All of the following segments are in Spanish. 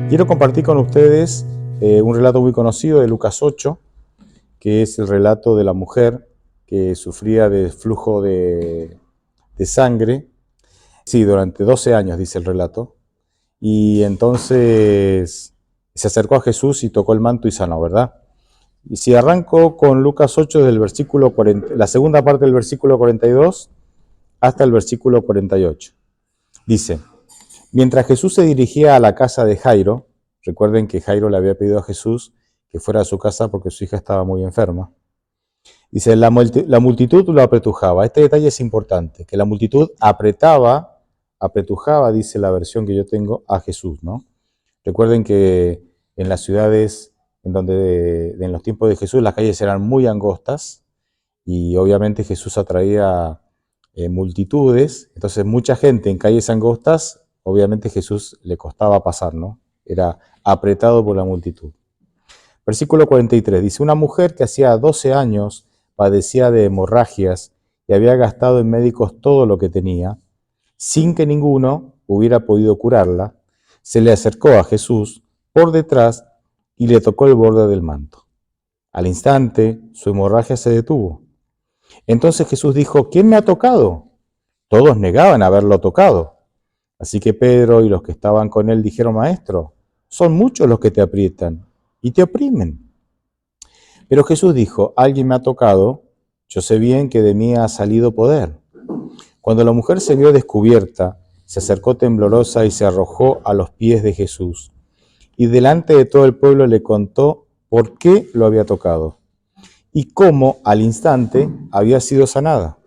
Quiero compartir con ustedes un relato muy conocido de Lucas 8, que es el relato de la mujer que sufría de flujo de sangre, sí, durante 12 años, dice el relato, y entonces se acercó a Jesús y tocó el manto y sanó, ¿verdad? Y si arranco con Lucas 8 del versículo 40, la segunda parte del versículo 42 hasta el versículo 48, dice: mientras Jesús se dirigía a la casa de Jairo, recuerden que Jairo le había pedido a Jesús que fuera a su casa porque su hija estaba muy enferma. Dice, la multitud lo apretujaba. Este detalle es importante, que la multitud apretujaba, dice la versión que yo tengo, a Jesús, ¿no? Recuerden que en las ciudades en los tiempos de Jesús las calles eran muy angostas y obviamente Jesús atraía multitudes, entonces mucha gente en calles angostas, obviamente Jesús le costaba pasar, ¿no? Era apretado por la multitud. Versículo 43 dice, una mujer que hacía 12 años padecía de hemorragias y había gastado en médicos todo lo que tenía, sin que ninguno hubiera podido curarla, se le acercó a Jesús por detrás y le tocó el borde del manto. Al instante, su hemorragia se detuvo. Entonces Jesús dijo, ¿quién me ha tocado? Todos negaban haberlo tocado. Así que Pedro y los que estaban con él dijeron, Maestro, son muchos los que te aprietan y te oprimen. Pero Jesús dijo, alguien me ha tocado, yo sé bien que de mí ha salido poder. Cuando la mujer se vio descubierta, se acercó temblorosa y se arrojó a los pies de Jesús. Y delante de todo el pueblo le contó por qué lo había tocado y cómo al instante había sido sanada.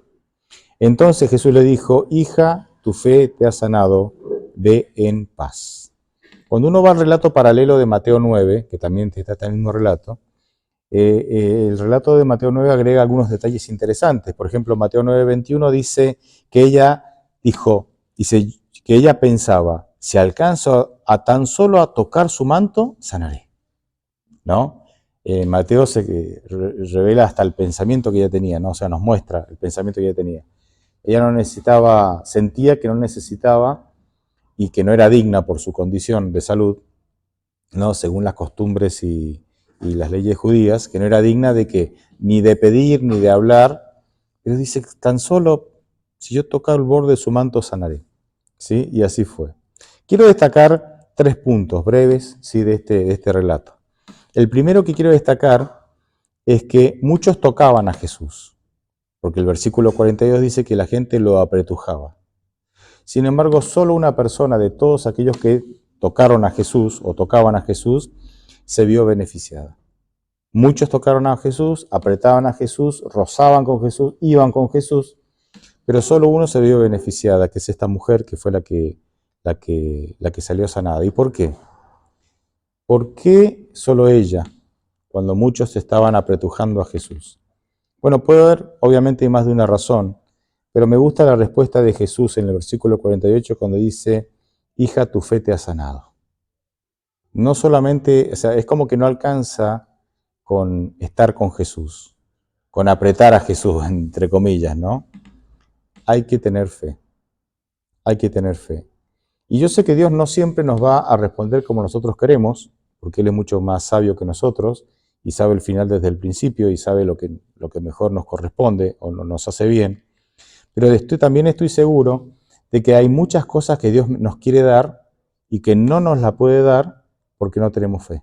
Entonces Jesús le dijo, hija, tu fe te ha sanado, ve en paz. Cuando uno va al relato paralelo de Mateo 9, que también está en el mismo relato, el relato de Mateo 9 agrega algunos detalles interesantes. Por ejemplo, Mateo 9:21 dice que ella pensaba, si alcanzo a tan solo a tocar su manto, sanaré, ¿no? Mateo revela hasta el pensamiento que ella tenía, ¿no? O sea, nos muestra el pensamiento que ella tenía. Ella no necesitaba, sentía que no necesitaba y que no era digna por su condición de salud, ¿no? Según las costumbres y las leyes judías, que no era digna de que ni de pedir ni de hablar, pero dice, tan solo si yo tocar el borde de su manto sanaré, ¿sí? Y así fue. Quiero destacar 3 puntos breves, ¿sí? de este relato. El primero que quiero destacar es que muchos tocaban a Jesús, porque el versículo 42 dice que la gente lo apretujaba. Sin embargo, solo una persona de todos aquellos que tocaron a Jesús o tocaban a Jesús se vio beneficiada. Muchos tocaron a Jesús, apretaban a Jesús, rozaban con Jesús, iban con Jesús, pero solo uno se vio beneficiada, que es esta mujer que fue la que salió sanada. ¿Y por qué? ¿Por qué solo ella, cuando muchos estaban apretujando a Jesús? Bueno, puede haber, obviamente, más de una razón, pero me gusta la respuesta de Jesús en el versículo 48 cuando dice, hija, tu fe te ha sanado. No solamente, o sea, es como que no alcanza con estar con Jesús, con apretar a Jesús, entre comillas, ¿no? Hay que tener fe, hay que tener fe. Y yo sé que Dios no siempre nos va a responder como nosotros queremos, porque Él es mucho más sabio que nosotros y sabe el final desde el principio y sabe lo que mejor nos corresponde o nos hace bien. Pero también estoy seguro de que hay muchas cosas que Dios nos quiere dar y que no nos la puede dar porque no tenemos fe.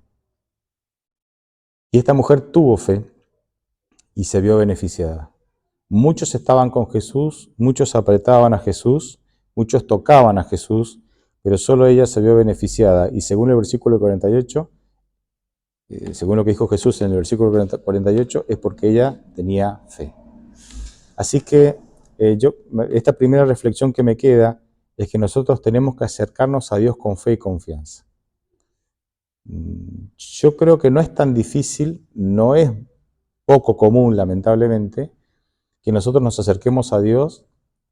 Y esta mujer tuvo fe y se vio beneficiada. Muchos estaban con Jesús, muchos apretaban a Jesús, muchos tocaban a Jesús, pero solo ella se vio beneficiada. Y según el versículo 48, según lo que dijo Jesús en el versículo 48, es porque ella tenía fe. Así que esta primera reflexión que me queda es que nosotros tenemos que acercarnos a Dios con fe y confianza. Yo creo que no es tan difícil, no es poco común, lamentablemente, que nosotros nos acerquemos a Dios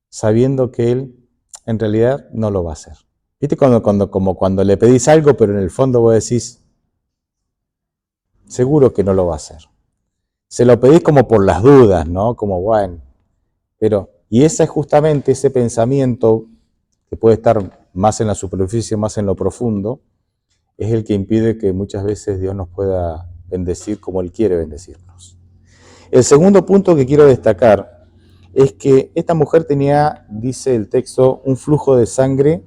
sabiendo que Él en realidad no lo va a hacer. ¿Viste como cuando le pedís algo, pero en el fondo vos decís, seguro que no lo va a hacer? Se lo pedís como por las dudas, ¿no? Como, bueno, y ese es justamente ese pensamiento que puede estar más en la superficie, más en lo profundo, es el que impide que muchas veces Dios nos pueda bendecir como Él quiere bendecirnos. El segundo punto que quiero destacar es que esta mujer tenía, dice el texto, un flujo de sangre,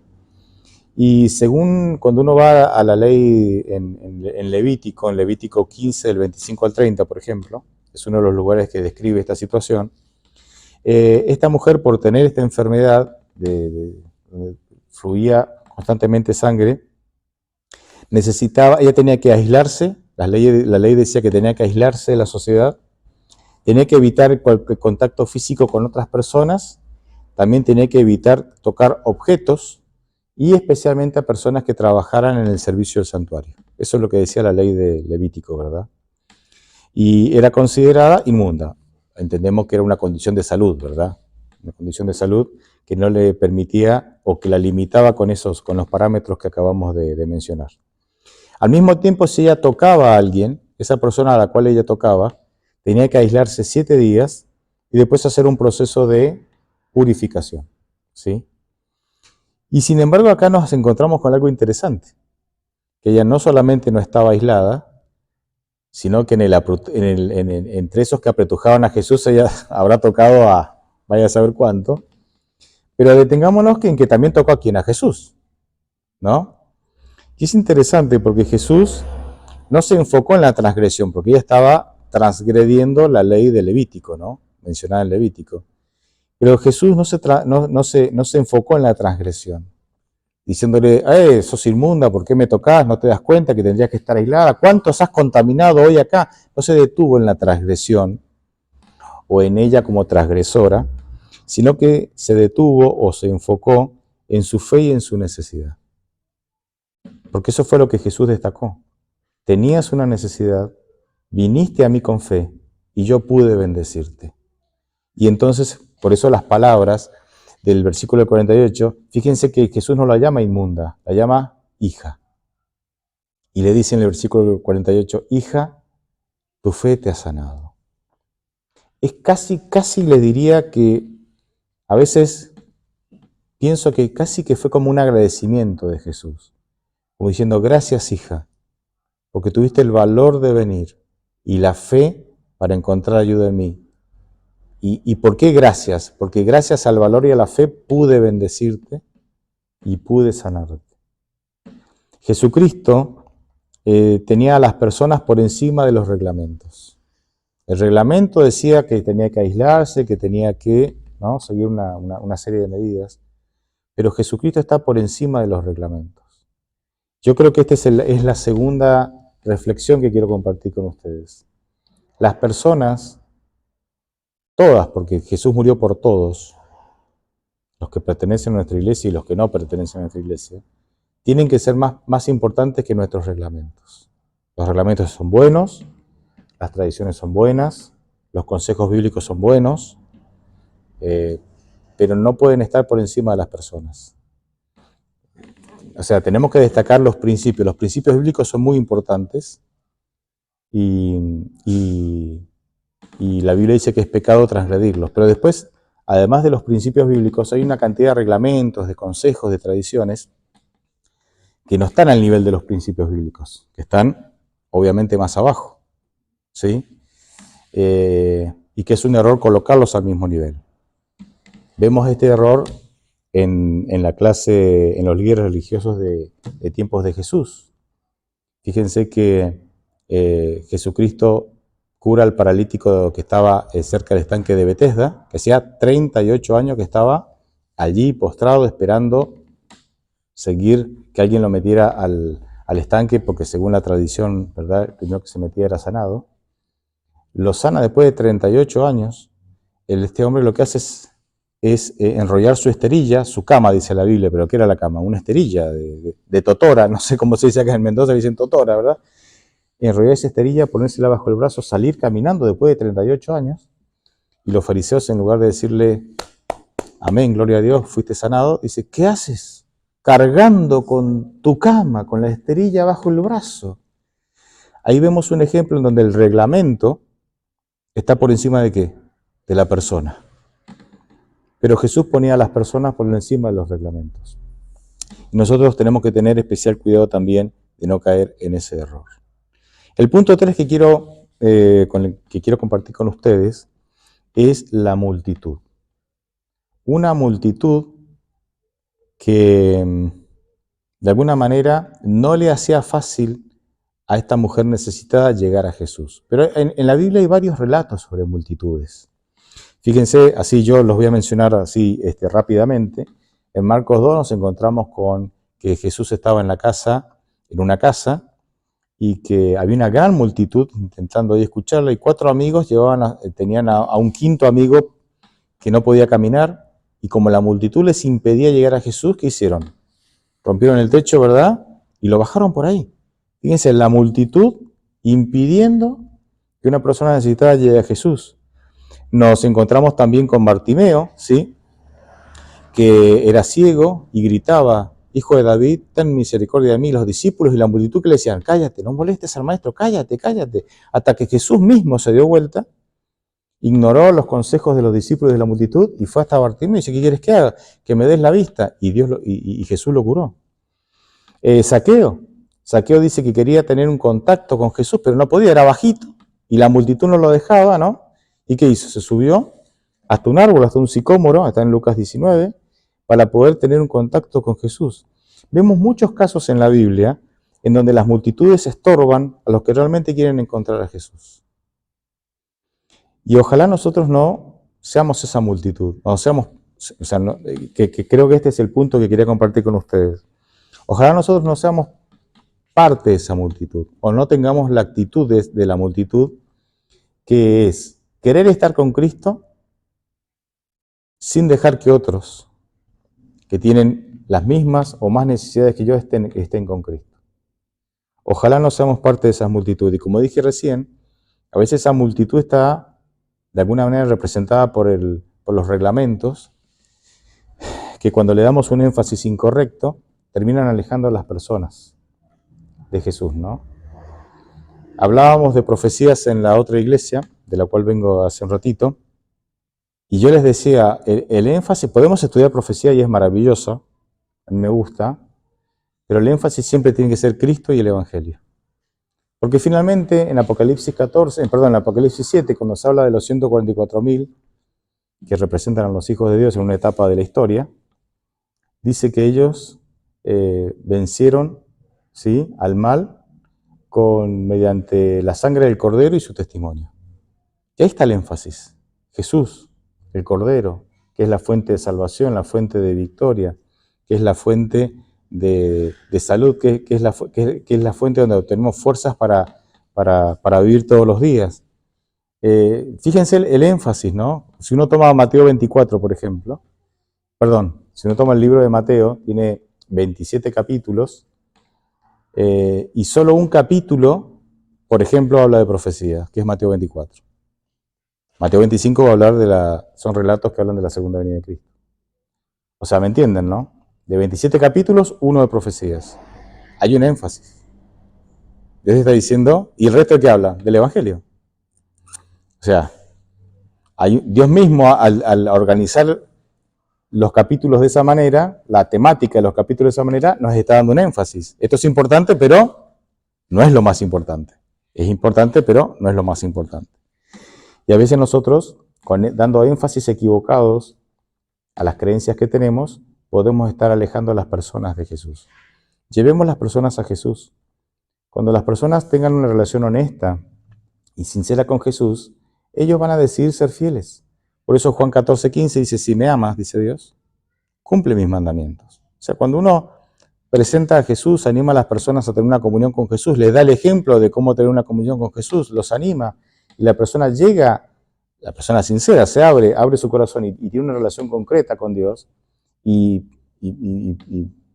y según cuando uno va a la ley en Levítico 15, del 25 al 30, por ejemplo, es uno de los lugares que describe esta situación, esta mujer, por tener esta enfermedad, donde fluía constantemente sangre, ella tenía que aislarse, la ley decía que tenía que aislarse de la sociedad, tenía que evitar el contacto físico con otras personas, también tenía que evitar tocar objetos, y especialmente a personas que trabajaran en el servicio del santuario. Eso es lo que decía la ley de Levítico, ¿verdad? Y era considerada inmunda. Entendemos que era una condición de salud, ¿verdad? Una condición de salud que no le permitía o que la limitaba con los parámetros que acabamos de mencionar. Al mismo tiempo, si ella tocaba a alguien, esa persona a la cual ella tocaba, tenía que aislarse 7 días y después hacer un proceso de purificación, ¿sí? Y sin embargo, acá nos encontramos con algo interesante, que ella no solamente no estaba aislada, sino que entre esos que apretujaban a Jesús, ella habrá tocado a vaya a saber cuánto, pero detengámonos en que también tocó a quién, a Jesús, ¿no? Y es interesante porque Jesús no se enfocó en la transgresión, porque ella estaba transgrediendo la ley de Levítico, ¿no? Mencionada en Levítico. Pero Jesús no se enfocó en la transgresión, diciéndole, sos inmunda, ¿por qué me tocás? ¿No te das cuenta que tendrías que estar aislada? ¿Cuántos has contaminado hoy acá? No se detuvo en la transgresión o en ella como transgresora, sino que se detuvo o se enfocó en su fe y en su necesidad. Porque eso fue lo que Jesús destacó. Tenías una necesidad, viniste a mí con fe y yo pude bendecirte. Y entonces, por eso las palabras del versículo 48, fíjense que Jesús no la llama inmunda, la llama hija. Y le dice en el versículo 48, hija, tu fe te ha sanado. Es casi le diría que a veces pienso que casi que fue como un agradecimiento de Jesús, como diciendo, gracias hija, porque tuviste el valor de venir y la fe para encontrar ayuda en mí. ¿Y por qué gracias? Porque gracias al valor y a la fe pude bendecirte y pude sanarte. Jesucristo tenía a las personas por encima de los reglamentos. El reglamento decía que tenía que aislarse, que tenía que, ¿no?, seguir una serie de medidas, pero Jesucristo está por encima de los reglamentos. Yo creo que esta es la segunda reflexión que quiero compartir con ustedes. Las personas, todas, porque Jesús murió por todos, los que pertenecen a nuestra iglesia y los que no pertenecen a nuestra iglesia, tienen que ser más importantes que nuestros reglamentos. Los reglamentos son buenos, las tradiciones son buenas, los consejos bíblicos son buenos, pero no pueden estar por encima de las personas. O sea, tenemos que destacar los principios. Los principios bíblicos son muy importantes y la Biblia dice que es pecado transgredirlos. Pero después, además de los principios bíblicos, hay una cantidad de reglamentos, de consejos, de tradiciones que no están al nivel de los principios bíblicos, que están obviamente más abajo, ¿sí? Y que es un error colocarlos al mismo nivel. Vemos este error en la clase, en los líderes religiosos de tiempos de Jesús. Fíjense que Jesucristo cura al paralítico que estaba cerca del estanque de Betesda, que hacía 38 años que estaba allí postrado esperando seguir que alguien lo metiera al estanque, porque según la tradición, ¿verdad?, el primero que se metía era sanado. Lo sana después de 38 años. Este hombre lo que hace es enrollar su esterilla, su cama, dice la Biblia, pero ¿qué era la cama? Una esterilla de totora, no sé cómo se dice acá en Mendoza, le dicen totora, ¿verdad? Enrollar esa esterilla, ponérsela bajo el brazo, salir caminando después de 38 años, y los fariseos, en lugar de decirle, amén, gloria a Dios, fuiste sanado, dice, ¿qué haces? Cargando con tu cama, con la esterilla bajo el brazo. Ahí vemos un ejemplo en donde el reglamento está por encima ¿de qué? De la persona. Pero Jesús ponía a las personas por encima de los reglamentos. Y nosotros tenemos que tener especial cuidado también de no caer en ese error. El punto 3 con el que quiero compartir con ustedes es la multitud. Una multitud que de alguna manera no le hacía fácil a esta mujer necesitada llegar a Jesús. Pero en la Biblia hay varios relatos sobre multitudes. Fíjense, así yo los voy a mencionar así rápidamente. En Marcos 2 nos encontramos con que Jesús estaba en una casa, y que había una gran multitud intentando ahí escucharlo, y 4 amigos tenían a un quinto amigo que no podía caminar, y como la multitud les impedía llegar a Jesús, ¿qué hicieron? Rompieron el techo, ¿verdad? Y lo bajaron por ahí. Fíjense, la multitud impidiendo que una persona necesitada llegue a Jesús. Nos encontramos también con Bartimeo, ¿sí?, que era ciego y gritaba: Hijo de David, ten misericordia de mí. Los discípulos y la multitud que le decían: cállate, no molestes al maestro, cállate, cállate. Hasta que Jesús mismo se dio vuelta, ignoró los consejos de los discípulos y de la multitud y fue hasta Bartimeo y dice: ¿qué quieres que haga? Que me des la vista. Y Jesús lo curó. Zaqueo dice que quería tener un contacto con Jesús, pero no podía, era bajito, y la multitud no lo dejaba, ¿no? ¿Y qué hizo? Se subió hasta un árbol, hasta un sicómoro, está en Lucas 19, para poder tener un contacto con Jesús. Vemos muchos casos en la Biblia en donde las multitudes estorban a los que realmente quieren encontrar a Jesús. Y ojalá nosotros no seamos esa multitud, que creo que este es el punto que quería compartir con ustedes. Ojalá nosotros no seamos parte de esa multitud, o no tengamos la actitud de la multitud, que es querer estar con Cristo sin dejar que otros que tienen las mismas o más necesidades que yo estén con Cristo. Ojalá no seamos parte de esas multitudes. Y como dije recién, a veces esa multitud está de alguna manera representada por los reglamentos, que cuando le damos un énfasis incorrecto, terminan alejando a las personas de Jesús, ¿no? Hablábamos de profecías en la otra iglesia, de la cual vengo hace un ratito, y yo les decía, el énfasis, podemos estudiar profecía y es maravilloso, a mí me gusta, pero el énfasis siempre tiene que ser Cristo y el Evangelio. Porque finalmente en Apocalipsis 7, cuando se habla de los 144.000 que representan a los hijos de Dios en una etapa de la historia, dice que ellos vencieron, ¿sí?, al mal mediante la sangre del Cordero y su testimonio. Y ahí está el énfasis. Jesús, el Cordero, que es la fuente de salvación, la fuente de victoria, que es la fuente de salud, que es la fuente donde obtenemos fuerzas para vivir todos los días. Fíjense el énfasis, ¿no? Si uno toma Mateo 24, por ejemplo, si uno toma el libro de Mateo, tiene 27 capítulos, y solo un capítulo, por ejemplo, habla de profecía, que es Mateo 24. Mateo 25 va a hablar son relatos que hablan de la segunda venida de Cristo. O sea, ¿me entienden, no? De 27 capítulos, uno de profecías. Hay un énfasis. Dios está diciendo, ¿y el resto de qué habla? Del Evangelio. O sea, Dios mismo al organizar los capítulos de esa manera, la temática de los capítulos de esa manera, nos está dando un énfasis. Esto es importante, pero no es lo más importante. Es importante, pero no es lo más importante. Y a veces nosotros, dando énfasis equivocados a las creencias que tenemos, podemos estar alejando a las personas de Jesús. Llevemos las personas a Jesús. Cuando las personas tengan una relación honesta y sincera con Jesús, ellos van a decidir ser fieles. Por eso Juan 14:15 dice: si me amas, dice Dios, cumple mis mandamientos. O sea, cuando uno presenta a Jesús, anima a las personas a tener una comunión con Jesús, les da el ejemplo de cómo tener una comunión con Jesús, los anima, y la persona llega, la persona sincera, se abre su corazón y tiene una relación concreta con Dios, y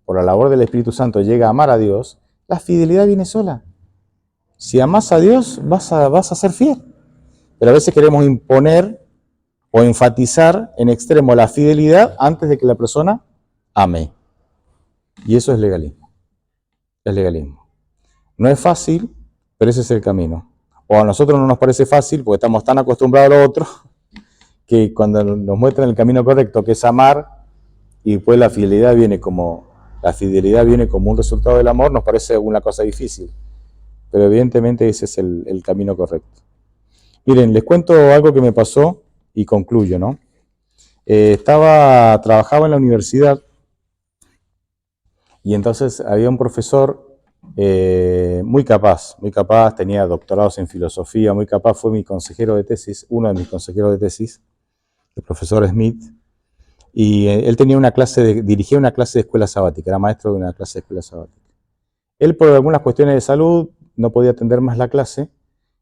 por la labor del Espíritu Santo llega a amar a Dios, la fidelidad viene sola. Si amas a Dios, vas a ser fiel. Pero a veces queremos imponer o enfatizar en extremo la fidelidad antes de que la persona ame. Y eso es legalismo. Es legalismo. No es fácil, pero ese es el camino. O a nosotros no nos parece fácil porque estamos tan acostumbrados a lo otro, que cuando nos muestran el camino correcto, que es amar, y después la fidelidad viene como la fidelidad viene como un resultado del amor, nos parece una cosa difícil, pero evidentemente ese es el camino correcto. Miren, les cuento algo que me pasó y concluyo, ¿no? Trabajaba en la universidad y entonces había un profesor muy capaz, tenía doctorados en filosofía, muy capaz, fue mi consejero de tesis, uno de mis consejeros de tesis, el profesor Smith, y él tenía dirigía una clase de escuela sabática, era maestro de una clase de escuela sabática. Él, por algunas cuestiones de salud, no podía atender más la clase,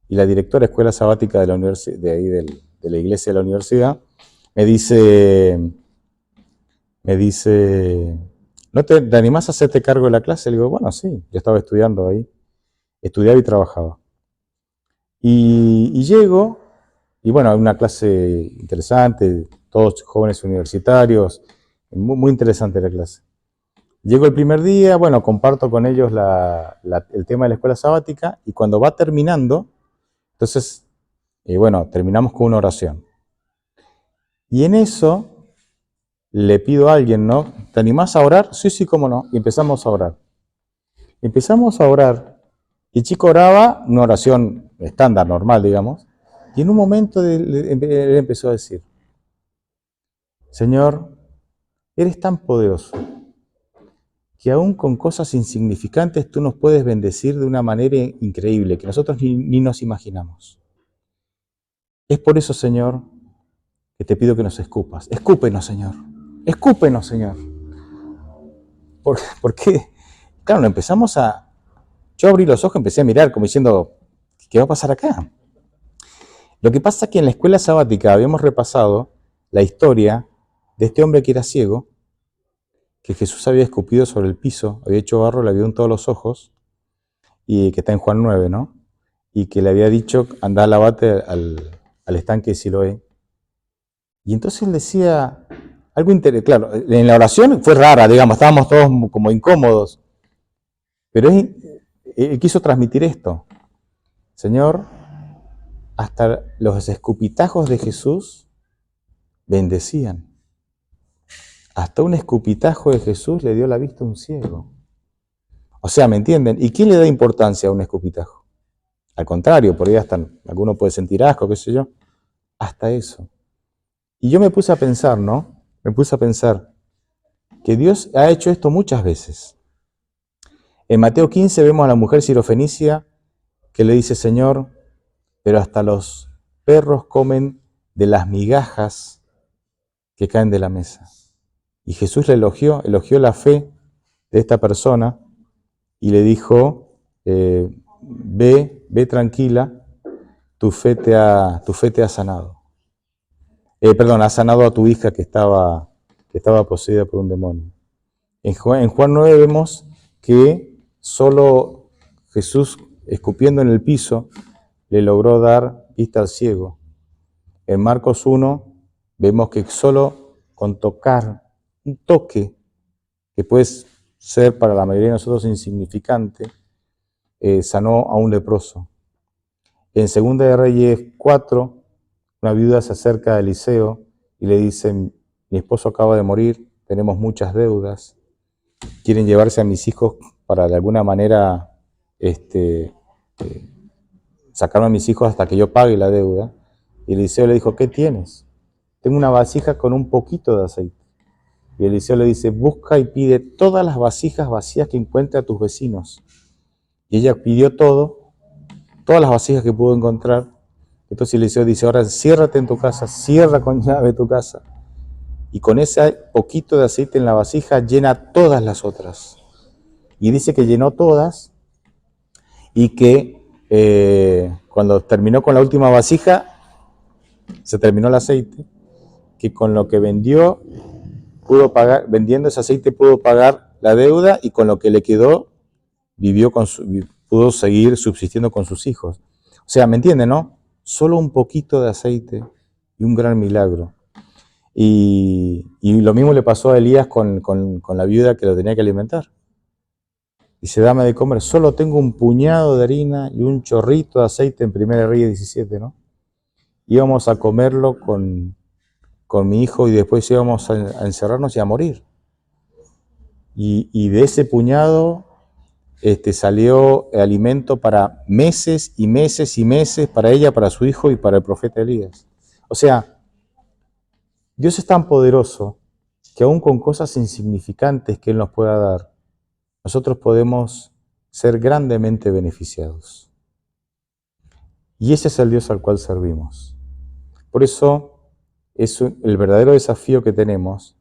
y la directora de escuela sabática de la de la iglesia de la universidad me dice, ¿no te animás a hacerte cargo de la clase? Le digo, bueno, sí, yo estaba estudiando ahí, estudiaba y trabajaba. Y llego, y bueno, hay una clase interesante, todos jóvenes universitarios, muy interesante la clase. Llego el primer día, bueno, comparto con ellos el tema de la escuela sabática, y cuando va terminando, entonces, bueno, terminamos con una oración. Y en eso le pido a alguien, ¿no? ¿Te animás a orar? Sí, sí, cómo no. Y empezamos a orar. Empezamos a orar. Y el chico oraba una oración estándar, normal, digamos. Y en un momento él empezó a decir, Señor, eres tan poderoso que aún con cosas insignificantes tú nos puedes bendecir de una manera increíble que nosotros ni nos imaginamos. Es por eso, Señor, que te pido que nos escupas. Escúpenos, Señor. Escúpenos, Señor. ¿Por qué? Claro, empezamos a... Yo abrí los ojos, empecé a mirar como diciendo, ¿qué va a pasar acá? Lo que pasa es que en la escuela sabática habíamos repasado la historia de este hombre que era ciego, que Jesús había escupido sobre el piso, había hecho barro, le había untado los ojos, y que está en Juan 9, ¿no? Y que le había dicho, andá, lavate al estanque de Siloé. Y entonces él decía algo interesante, claro, en la oración fue rara, digamos, estábamos todos como incómodos, pero él quiso transmitir esto. Señor, hasta los escupitajos de Jesús bendecían. Hasta un escupitajo de Jesús le dio la vista a un ciego. O sea, ¿me entienden? ¿Y quién le da importancia a un escupitajo? Al contrario, por ahí hasta alguno puede sentir asco, qué sé yo. Hasta eso. Y yo me puse a pensar, ¿no? Me puse a pensar que Dios ha hecho esto muchas veces. En Mateo 15 vemos a la mujer sirofenicia que le dice, Señor, pero hasta los perros comen de las migajas que caen de la mesa. Y Jesús le elogió la fe de esta persona y le dijo, ve tranquila, tu fe te ha sanado. Ha sanado a tu hija que estaba poseída por un demonio. En Juan 9 vemos que solo Jesús, escupiendo en el piso, le logró dar vista al ciego. En Marcos 1 vemos que solo con tocar, un toque, que puede ser para la mayoría de nosotros insignificante, sanó a un leproso. En 2 de Reyes 4, una viuda se acerca a Eliseo y le dice, mi esposo acaba de morir, tenemos muchas deudas, quieren llevarse a mis hijos para de alguna manera sacarme a mis hijos hasta que yo pague la deuda. Y Eliseo le dijo, ¿qué tienes? Tengo una vasija con un poquito de aceite. Y Eliseo le dice, busca y pide todas las vasijas vacías que encuentre a tus vecinos. Y ella pidió todas las vasijas que pudo encontrar. Entonces Eliseo dice, ahora ciérrate en tu casa, cierra con llave tu casa. Y con ese poquito de aceite en la vasija llena todas las otras. Y dice que llenó todas y que cuando terminó con la última vasija, se terminó el aceite, que con lo que vendió, vendiendo ese aceite pudo pagar la deuda y con lo que le quedó, pudo seguir subsistiendo con sus hijos. O sea, ¿me entienden, no? Solo un poquito de aceite y un gran milagro. Y lo mismo le pasó a Elías con la viuda que lo tenía que alimentar. Dice, dame de comer, solo tengo un puñado de harina y un chorrito de aceite en 1 Reyes 17, ¿no? Íbamos a comerlo con mi hijo y después íbamos a encerrarnos y a morir. y de ese puñado salió alimento para meses y meses y meses, para ella, para su hijo y para el profeta Elías. O sea, Dios es tan poderoso que aún con cosas insignificantes que Él nos pueda dar, nosotros podemos ser grandemente beneficiados. Y ese es el Dios al cual servimos. Por eso, el verdadero desafío que tenemos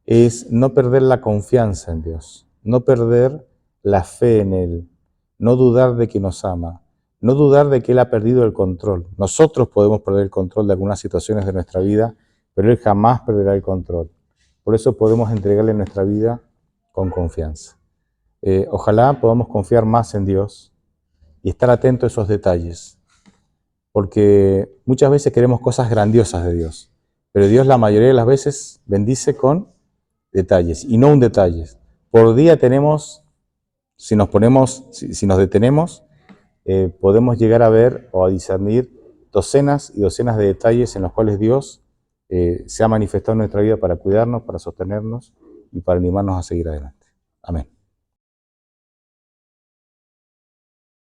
es no perder la confianza en Dios, no perder la fe en Él, no dudar de que nos ama, no dudar de que Él ha perdido el control. Nosotros podemos perder el control de algunas situaciones de nuestra vida, pero Él jamás perderá el control. Por eso podemos entregarle nuestra vida con confianza. Ojalá podamos confiar más en Dios y estar atentos a esos detalles, porque muchas veces queremos cosas grandiosas de Dios, pero Dios la mayoría de las veces bendice con detalles y no un detalle. Por día tenemos, si nos detenemos, podemos llegar a ver o a discernir docenas y docenas de detalles en los cuales Dios se ha manifestado en nuestra vida para cuidarnos, para sostenernos y para animarnos a seguir adelante. Amén.